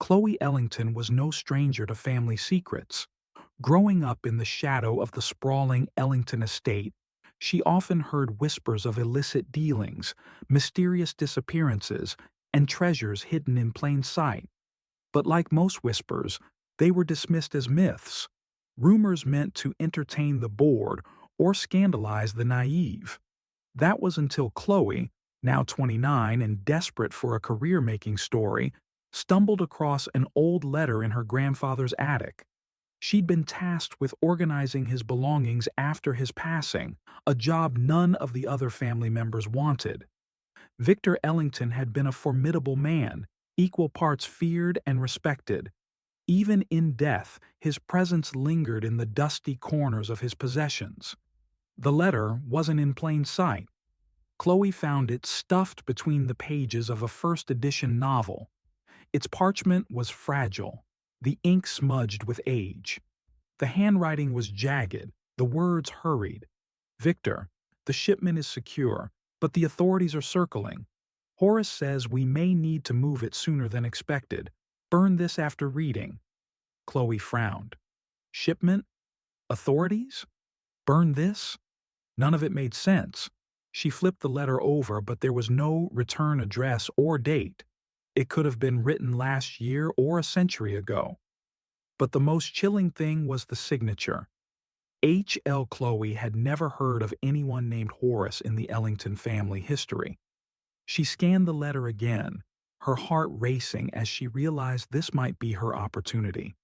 Chloe Ellington was no stranger to family secrets. Growing up in the shadow of the sprawling Ellington estate, she often heard whispers of illicit dealings, mysterious disappearances, and treasures hidden in plain sight. But like most whispers, they were dismissed as myths, rumors meant to entertain the bored or scandalize the naive. That was until Chloe, now 29 and desperate for a career-making story, stumbled across an old letter in her grandfather's attic. She'd been tasked with organizing his belongings after his passing, a job none of the other family members wanted. Victor Ellington had been a formidable man, equal parts feared and respected. Even in death, his presence lingered in the dusty corners of his possessions. The letter wasn't in plain sight. Chloe found it stuffed between the pages of a first edition novel. Its parchment was fragile, the ink smudged with age. The handwriting was jagged, the words hurried. "Victor, the shipment is secure, but the authorities are circling. Horace says we may need to move it sooner than expected. Burn this after reading." Chloe frowned. Shipment? Authorities? Burn this? None of it made sense. She flipped the letter over, but there was no return address or date. It could have been written last year or a century ago. But the most chilling thing was the signature. H. L. Chloe had never heard of anyone named Horace in the Ellington family history. She scanned the letter again, her heart racing as she realized this might be her opportunity.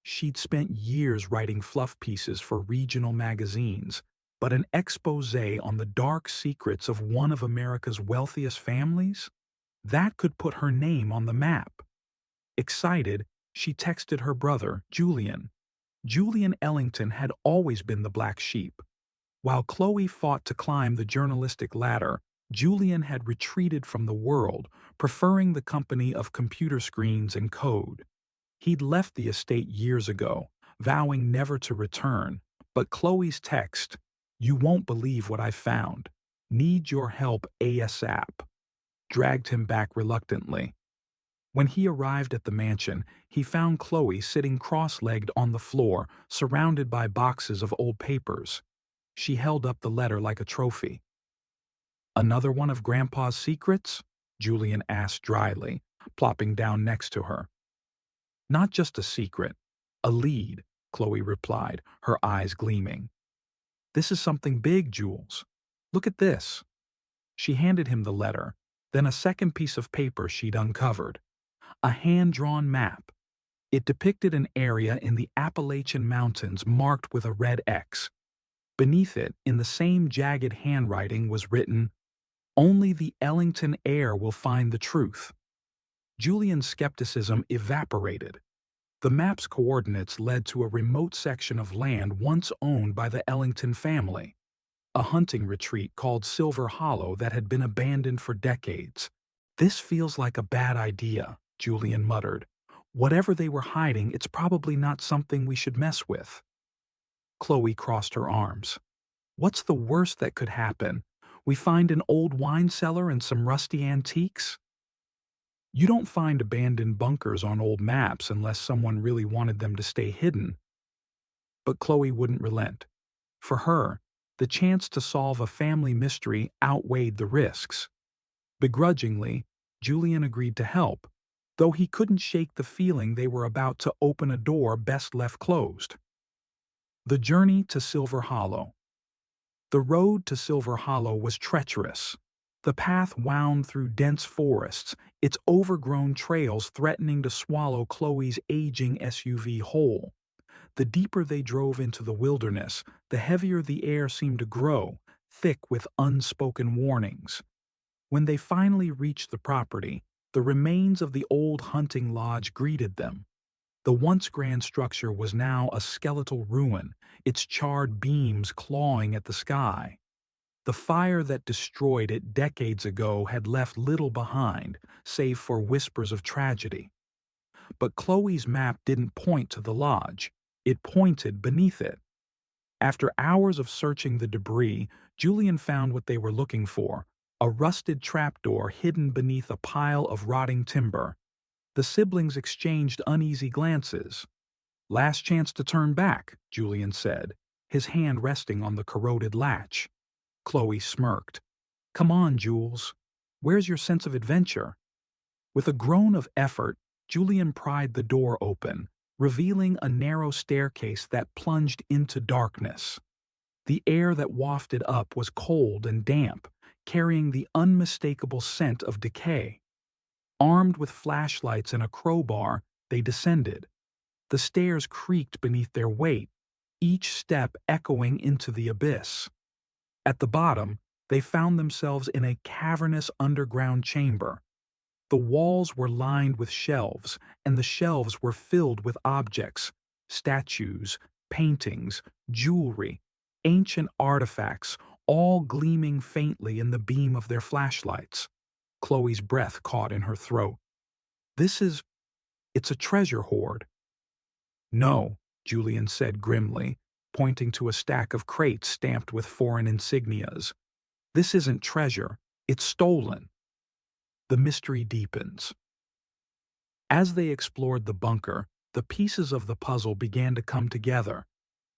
She'd spent years writing fluff pieces for regional magazines, but an exposé on the dark secrets of one of America's wealthiest families? That could put her name on the map. Excited, she texted her brother, Julian. Julian Ellington had always been the black sheep. While Chloe fought to climb the journalistic ladder, Julian had retreated from the world, preferring the company of computer screens and code. He'd left the estate years ago, vowing never to return, but Chloe's text, "You won't believe what I found. Need your help ASAP," dragged him back reluctantly. When he arrived at the mansion, he found Chloe sitting cross-legged on the floor, surrounded by boxes of old papers. She held up the letter like a trophy. "Another one of Grandpa's secrets?" Julian asked dryly, plopping down next to her. "Not just a secret, a lead," Chloe replied, her eyes gleaming. "This is something big, Jules. Look at this." She handed him the letter, then a second piece of paper she'd uncovered. A hand-drawn map. It depicted an area in the Appalachian Mountains marked with a red X. Beneath it, in the same jagged handwriting, was written, "Only the Ellington heir will find the truth." Julian's skepticism evaporated. The map's coordinates led to a remote section of land once owned by the Ellington family, a hunting retreat called Silver Hollow that had been abandoned for decades. "This feels like a bad idea," Julian muttered. "Whatever they were hiding, it's probably not something we should mess with." Chloe crossed her arms. "What's the worst that could happen? We find an old wine cellar and some rusty antiques?" "You don't find abandoned bunkers on old maps unless someone really wanted them to stay hidden." But Chloe wouldn't relent. For her, the chance to solve a family mystery outweighed the risks. Begrudgingly, Julian agreed to help, though he couldn't shake the feeling they were about to open a door best left closed. The journey to Silver Hollow. The road to Silver Hollow was treacherous. The path wound through dense forests, its overgrown trails threatening to swallow Chloe's aging SUV whole. The deeper they drove into the wilderness, the heavier the air seemed to grow, thick with unspoken warnings. When they finally reached the property, the remains of the old hunting lodge greeted them. The once grand structure was now a skeletal ruin, its charred beams clawing at the sky. The fire that destroyed it decades ago had left little behind, save for whispers of tragedy. But Chloe's map didn't point to the lodge. It pointed beneath it. After hours of searching the debris, Julian found what they were looking for, a rusted trapdoor hidden beneath a pile of rotting timber. The siblings exchanged uneasy glances. "Last chance to turn back," Julian said, his hand resting on the corroded latch. Chloe smirked. "Come on, Jules. Where's your sense of adventure?" With a groan of effort, Julian pried the door open, revealing a narrow staircase that plunged into darkness. The air that wafted up was cold and damp, carrying the unmistakable scent of decay. Armed with flashlights and a crowbar, they descended. The stairs creaked beneath their weight, each step echoing into the abyss. At the bottom, they found themselves in a cavernous underground chamber. The walls were lined with shelves, and the shelves were filled with objects, statues, paintings, jewelry, ancient artifacts, all gleaming faintly in the beam of their flashlights. Chloe's breath caught in her throat. It's a treasure hoard." "No," Julian said grimly, pointing to a stack of crates stamped with foreign insignias. "This isn't treasure, it's stolen." The mystery deepens. As they explored the bunker, the pieces of the puzzle began to come together.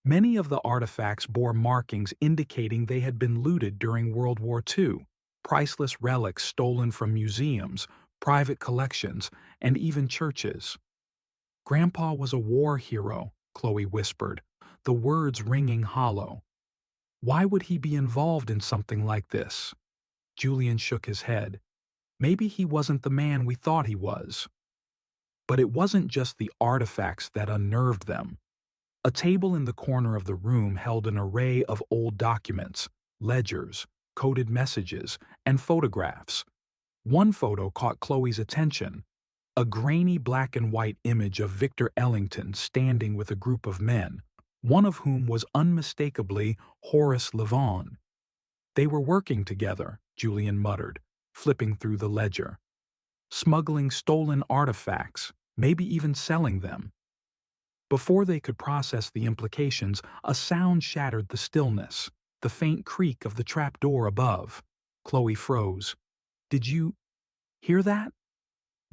Many of the artifacts bore markings indicating they had been looted during World War II, priceless relics stolen from museums, private collections, and even churches. "Grandpa was a war hero," Chloe whispered, the words ringing hollow. "Why would he be involved in something like this?" Julian shook his head. "Maybe he wasn't the man we thought he was." But it wasn't just the artifacts that unnerved them. A table in the corner of the room held an array of old documents, ledgers, coded messages, and photographs. One photo caught Chloe's attention, a grainy black and white image of Victor Ellington standing with a group of men, one of whom was unmistakably Horace Levon. "They were working together," Julian muttered, flipping through the ledger. "Smuggling stolen artifacts, maybe even selling them." Before they could process the implications, a sound shattered the stillness, the faint creak of the trap door above. Chloe froze. "Did you hear that?"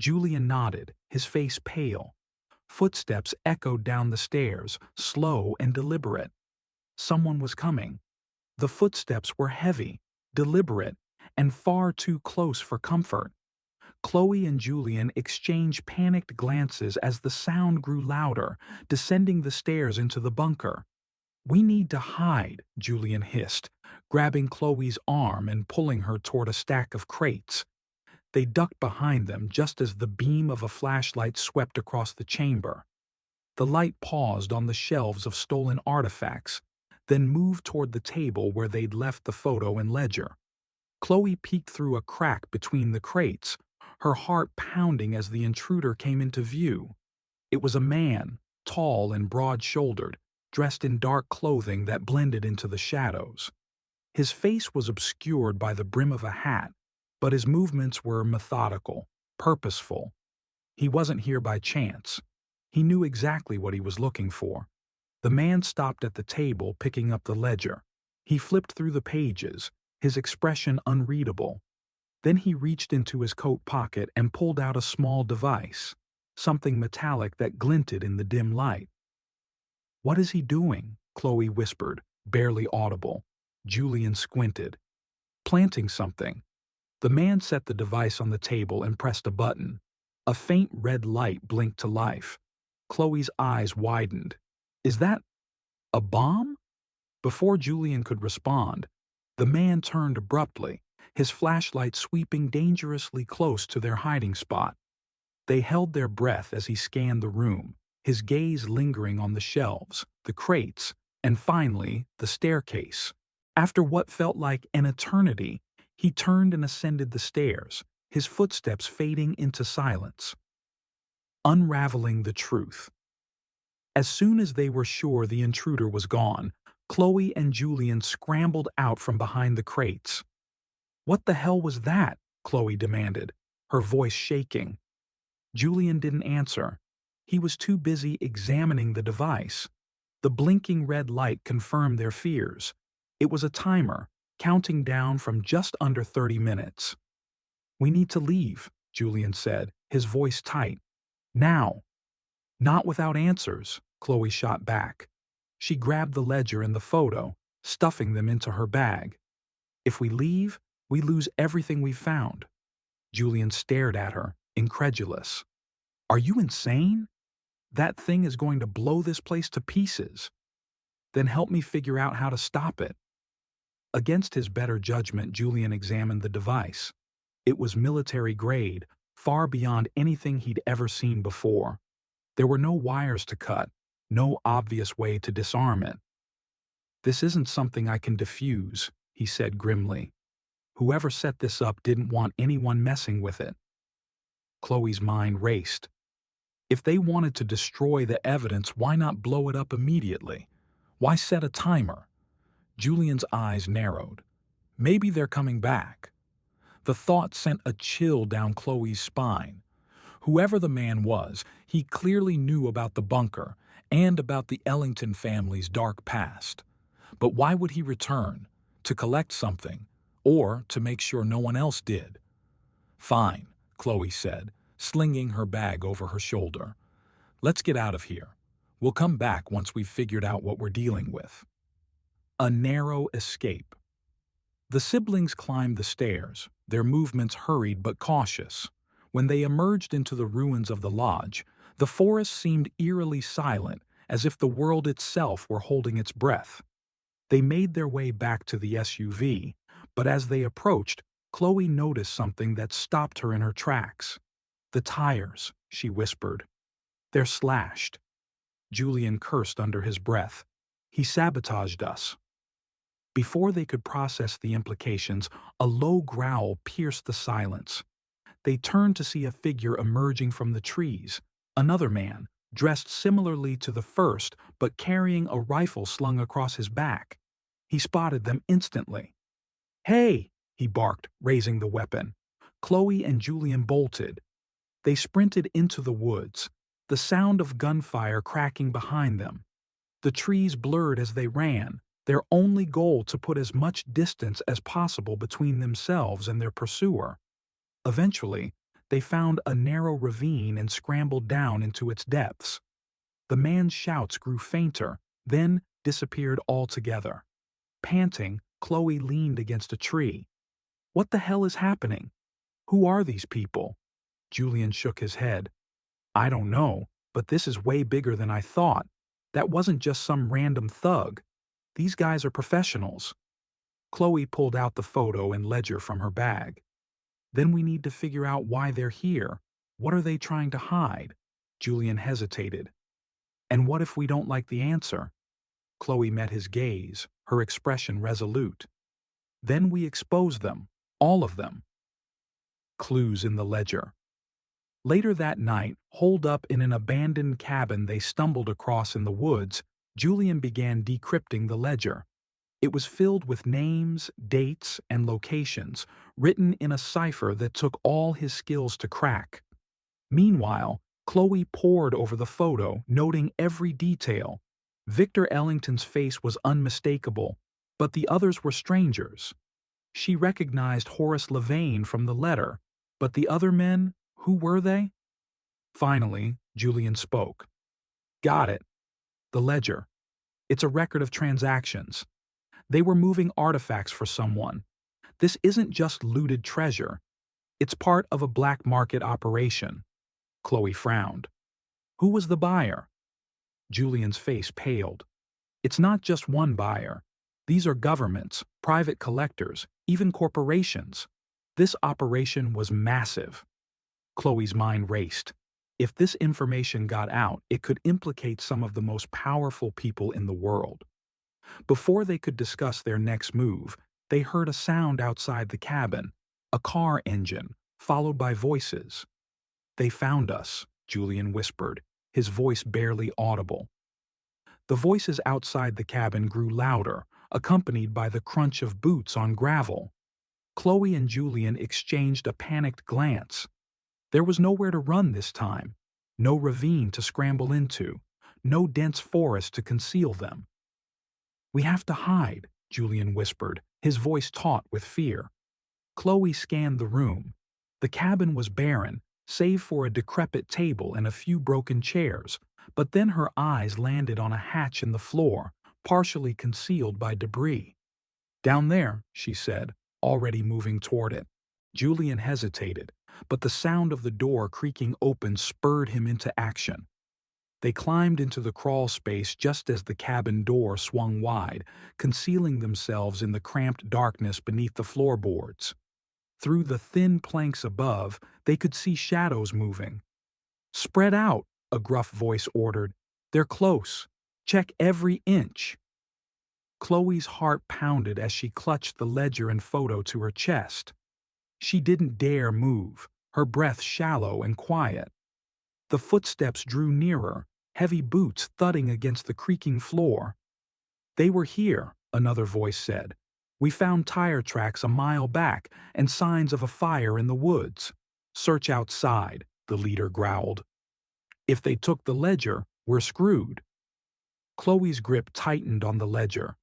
Julian nodded, his face pale. Footsteps echoed down the stairs, slow and deliberate. Someone was coming. The footsteps were heavy, deliberate, and far too close for comfort. Chloe and Julian exchanged panicked glances as the sound grew louder, descending the stairs into the bunker. "We need to hide," Julian hissed, grabbing Chloe's arm and pulling her toward a stack of crates. They ducked behind them just as the beam of a flashlight swept across the chamber. The light paused on the shelves of stolen artifacts, then moved toward the table where they'd left the photo and ledger. Chloe peeked through a crack between the crates, her heart pounding as the intruder came into view. It was a man, tall and broad-shouldered, dressed in dark clothing that blended into the shadows. His face was obscured by the brim of a hat, but his movements were methodical, purposeful. He wasn't here by chance. He knew exactly what he was looking for. The man stopped at the table, picking up the ledger. He flipped through the pages, his expression unreadable. Then he reached into his coat pocket and pulled out a small device, something metallic that glinted in the dim light. "What is he doing?" Chloe whispered, barely audible. Julian squinted. "Planting something." The man set the device on the table and pressed a button. A faint red light blinked to life. Chloe's eyes widened. "Is that a bomb?" Before Julian could respond, the man turned abruptly, his flashlight sweeping dangerously close to their hiding spot. They held their breath as he scanned the room, his gaze lingering on the shelves, the crates, and finally, the staircase. After what felt like an eternity, he turned and ascended the stairs, his footsteps fading into silence. Unraveling the truth. As soon as they were sure the intruder was gone, Chloe and Julian scrambled out from behind the crates. "What the hell was that?" Chloe demanded, her voice shaking. Julian didn't answer. He was too busy examining the device. The blinking red light confirmed their fears. It was a timer, counting down from just under 30 minutes. "We need to leave," Julian said, his voice tight. Now. Not without answers, Chloe shot back. She grabbed the ledger and the photo, stuffing them into her bag. If we leave, we lose everything we've found. Julian stared at her, incredulous. Are you insane? That thing is going to blow this place to pieces. Then help me figure out how to stop it. Against his better judgment, Julian examined the device. It was military grade, far beyond anything he'd ever seen before. There were no wires to cut, no obvious way to disarm it. This isn't something I can defuse, he said grimly. Whoever set this up didn't want anyone messing with it. Chloe's mind raced. If they wanted to destroy the evidence, why not blow it up immediately? Why set a timer? Julian's eyes narrowed. Maybe they're coming back. The thought sent a chill down Chloe's spine. Whoever the man was, he clearly knew about the bunker and about the Ellington family's dark past. But why would he return? To collect something, or to make sure no one else did? Fine, Chloe said, slinging her bag over her shoulder. Let's get out of here. We'll come back once we've figured out what we're dealing with. A narrow escape. The siblings climbed the stairs, their movements hurried but cautious. When they emerged into the ruins of the lodge, the forest seemed eerily silent, as if the world itself were holding its breath. They made their way back to the SUV, but as they approached, Chloe noticed something that stopped her in her tracks. The tires, she whispered. They're slashed. Julian cursed under his breath. He sabotaged us. Before they could process the implications, a low growl pierced the silence. They turned to see a figure emerging from the trees, another man, dressed similarly to the first but carrying a rifle slung across his back. He spotted them instantly. "Hey!" he barked, raising the weapon. Chloe and Julian bolted. They sprinted into the woods, the sound of gunfire cracking behind them. The trees blurred as they ran, their only goal to put as much distance as possible between themselves and their pursuer. Eventually, they found a narrow ravine and scrambled down into its depths. The man's shouts grew fainter, then disappeared altogether. Panting, Chloe leaned against a tree. What the hell is happening? Who are these people? Julian shook his head. I don't know, but this is way bigger than I thought. That wasn't just some random thug. These guys are professionals. Chloe pulled out the photo and ledger from her bag. Then we need to figure out why they're here. What are they trying to hide? Julian hesitated. And what if we don't like the answer? Chloe met his gaze, her expression resolute. Then we expose them, all of them. Clues in the ledger. Later that night, holed up in an abandoned cabin they stumbled across in the woods, Julian began decrypting the ledger. It was filled with names, dates, and locations, written in a cipher that took all his skills to crack. Meanwhile, Chloe pored over the photo, noting every detail. Victor Ellington's face was unmistakable, but the others were strangers. She recognized Horace Levain from the letter, but the other men, who were they? Finally, Julian spoke. Got it. The ledger. It's a record of transactions. They were moving artifacts for someone. This isn't just looted treasure. It's part of a black market operation. Chloe frowned. Who was the buyer? Julian's face paled. It's not just one buyer. These are governments, private collectors, even corporations. This operation was massive. Chloe's mind raced. If this information got out, it could implicate some of the most powerful people in the world. Before they could discuss their next move, they heard a sound outside the cabin, a car engine, followed by voices. They found us, Julian whispered, his voice barely audible. The voices outside the cabin grew louder, accompanied by the crunch of boots on gravel. Chloe and Julian exchanged a panicked glance. There was nowhere to run this time, no ravine to scramble into, no dense forest to conceal them. We have to hide, Julian whispered, his voice taut with fear. Chloe scanned the room. The cabin was barren, save for a decrepit table and a few broken chairs, but then her eyes landed on a hatch in the floor, partially concealed by debris. "Down there," she said, already moving toward it. Julian hesitated, but the sound of the door creaking open spurred him into action. They climbed into the crawl space just as the cabin door swung wide, concealing themselves in the cramped darkness beneath the floorboards. Through the thin planks above, they could see shadows moving. "Spread out," a gruff voice ordered. "They're close. Check every inch." Chloe's heart pounded as she clutched the ledger and photo to her chest. She didn't dare move, her breath shallow and quiet. The footsteps drew nearer, heavy boots thudding against the creaking floor. "They were here," another voice said. "We found tire tracks a mile back and signs of a fire in the woods. Search outside," the leader growled. "If they took the ledger, we're screwed." Chloe's grip tightened on the ledger.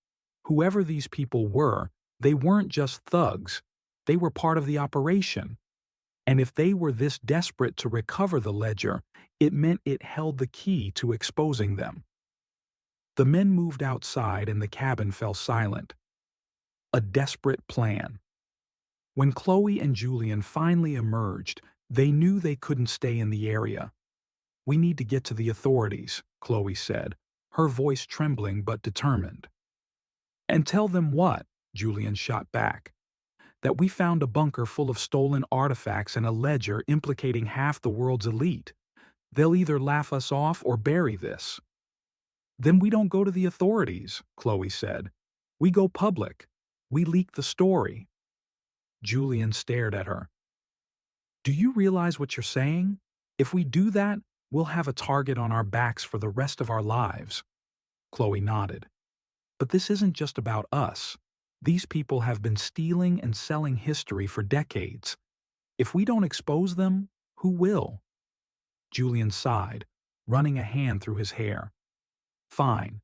Whoever these people were, they weren't just thugs. They were part of the operation. And if they were this desperate to recover the ledger, it meant it held the key to exposing them. The men moved outside and the cabin fell silent. A desperate plan. When Chloe and Julian finally emerged, they knew they couldn't stay in the area. "We need to get to the authorities," Chloe said, her voice trembling but determined. "And tell them what?" Julian shot back. "That we found a bunker full of stolen artifacts and a ledger implicating half the world's elite. They'll either laugh us off or bury this." "Then we don't go to the authorities," Chloe said. "We go public. We leak the story." Julian stared at her. "Do you realize what you're saying? If we do that, we'll have a target on our backs for the rest of our lives." Chloe nodded. "But this isn't just about us. These people have been stealing and selling history for decades. If we don't expose them, who will?" Julian sighed, running a hand through his hair. "Fine.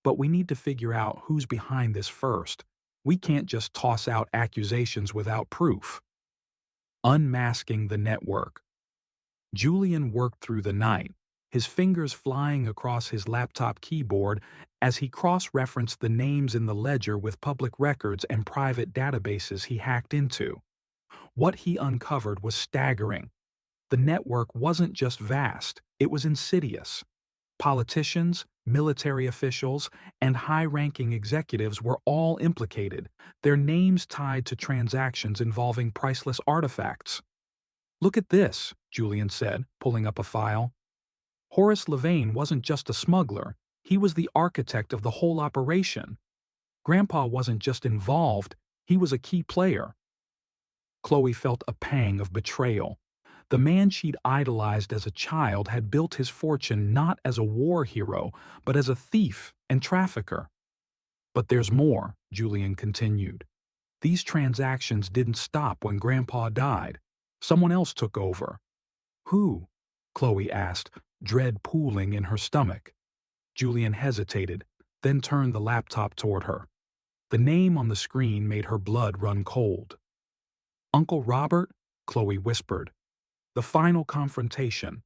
But we need to figure out who's behind this first. We can't just toss out accusations without proof." Unmasking the network. Julian worked through the night, his fingers flying across his laptop keyboard as he cross-referenced the names in the ledger with public records and private databases he hacked into. What he uncovered was staggering. The network wasn't just vast, it was insidious. Politicians, military officials, and high-ranking executives were all implicated, their names tied to transactions involving priceless artifacts. "Look at this," Julian said, pulling up a file. "Horace Levain wasn't just a smuggler, he was the architect of the whole operation. Grandpa wasn't just involved, he was a key player." Chloe felt a pang of betrayal. The man she'd idolized as a child had built his fortune not as a war hero, but as a thief and trafficker. "But there's more," Julian continued. "These transactions didn't stop when Grandpa died. Someone else took over." "Who?" Chloe asked, dread pooling in her stomach. Julian hesitated, then turned the laptop toward her. The name on the screen made her blood run cold. "Uncle Robert?" Chloe whispered. "The final confrontation."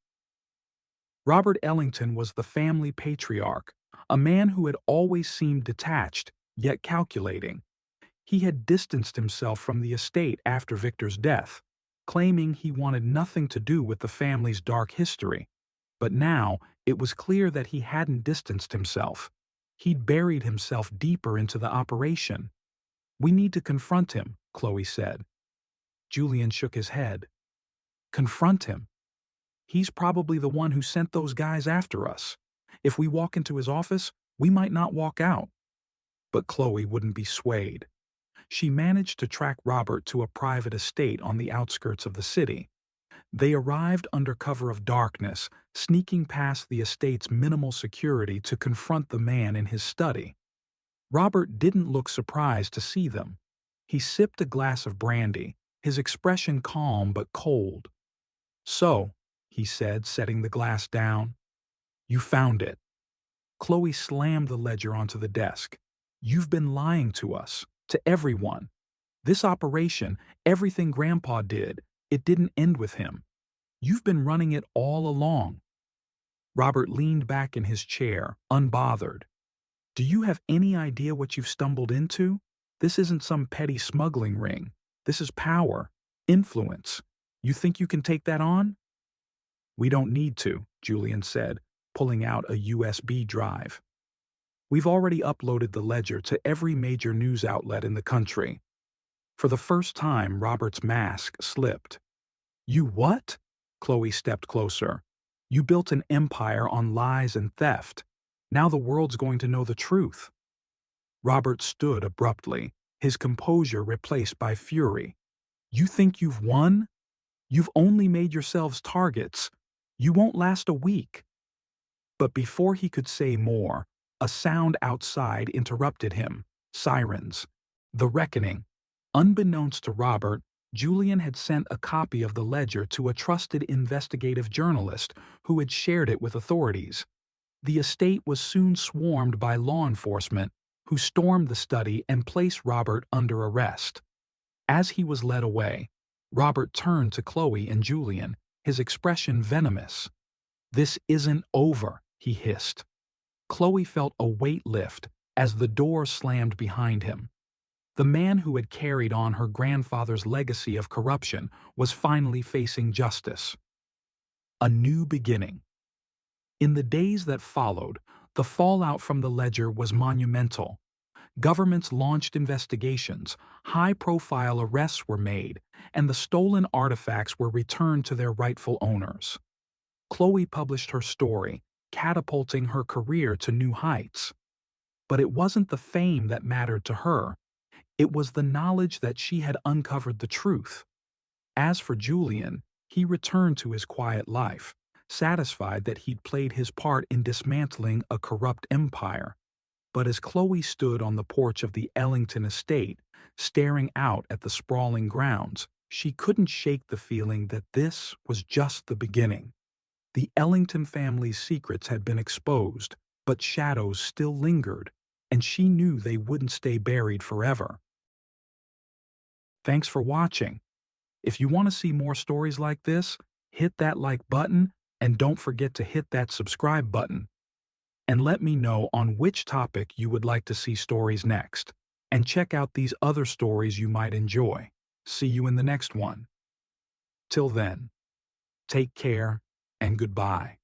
Robert Ellington was the family patriarch, a man who had always seemed detached, yet calculating. He had distanced himself from the estate after Victor's death, claiming he wanted nothing to do with the family's dark history. But now, it was clear that he hadn't distanced himself. He'd buried himself deeper into the operation. "We need to confront him," Chloe said. Julian shook his head. "Confront him? He's probably the one who sent those guys after us. If we walk into his office, we might not walk out." But Chloe wouldn't be swayed. She managed to track Robert to a private estate on the outskirts of the city. They arrived under cover of darkness, sneaking past the estate's minimal security to confront the man in his study. Robert didn't look surprised to see them. He sipped a glass of brandy, his expression calm but cold. "So," he said, setting the glass down, "you found it." Chloe slammed the ledger onto the desk. "You've been lying to us, to everyone. This operation, everything Grandpa did, it didn't end with him. You've been running it all along." Robert leaned back in his chair, unbothered. "Do you have any idea what you've stumbled into? This isn't some petty smuggling ring. This is power, influence. You think you can take that on?" "We don't need to," Julian said, pulling out a USB drive. "We've already uploaded the ledger to every major news outlet in the country." For the first time, Robert's mask slipped. "You what?" Chloe stepped closer. "You built an empire on lies and theft. Now the world's going to know the truth." Robert stood abruptly, his composure replaced by fury. "You think you've won? You've only made yourselves targets. You won't last a week." But before he could say more, a sound outside interrupted him. Sirens. The reckoning. Unbeknownst to Robert, Julian had sent a copy of the ledger to a trusted investigative journalist who had shared it with authorities. The estate was soon swarmed by law enforcement, who stormed the study and placed Robert under arrest. As he was led away, Robert turned to Chloe and Julian, his expression venomous. "This isn't over," he hissed. Chloe felt a weight lift as the door slammed behind him. The man who had carried on her grandfather's legacy of corruption was finally facing justice. A new beginning. In the days that followed, the fallout from the ledger was monumental. Governments launched investigations, high-profile arrests were made, and the stolen artifacts were returned to their rightful owners. Chloe published her story, catapulting her career to new heights. But it wasn't the fame that mattered to her. It was the knowledge that she had uncovered the truth. As for Julian, he returned to his quiet life, satisfied that he'd played his part in dismantling a corrupt empire. But as Chloe stood on the porch of the Ellington estate, staring out at the sprawling grounds, she couldn't shake the feeling that this was just the beginning. The Ellington family's secrets had been exposed, but shadows still lingered, and she knew they wouldn't stay buried forever. Thanks for watching. If you want to see more stories like this, hit that like button and don't forget to hit that subscribe button. And let me know on which topic you would like to see stories next. And check out these other stories you might enjoy. See you in the next one. Till then, take care and goodbye.